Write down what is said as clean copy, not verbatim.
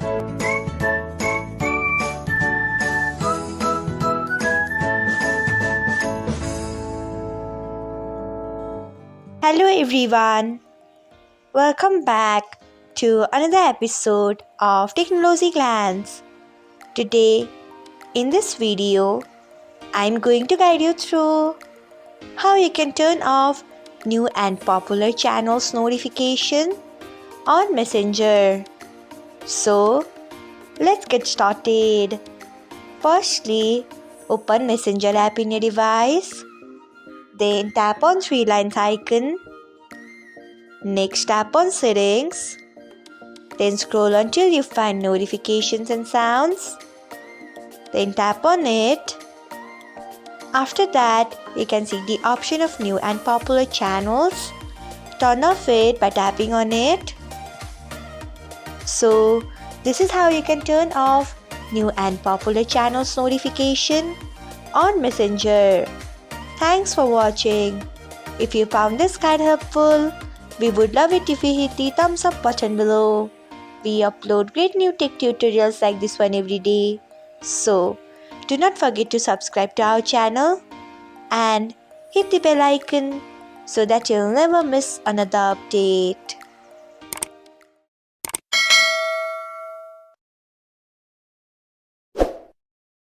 Hello everyone, welcome back to another episode of Technologyglance. Today, in this video, I'm going to guide you through how you can turn off new and popular channels notification on Messenger. So, let's get started. Firstly, open Messenger app in your device. Then tap on three lines icon. Next, tap on settings. Then scroll until you find notifications and sounds. Then tap on it. After that, you can see the option of new and popular channels. Turn off it by tapping on it. So, this is how you can turn off new and popular channels notification on Messenger. Thanks for watching. If you found this guide helpful, we would love it if you hit the thumbs up button below. We upload great new tech tutorials like this one every day. So, do not forget to subscribe to our channel and hit the bell icon so that you'll never miss another update.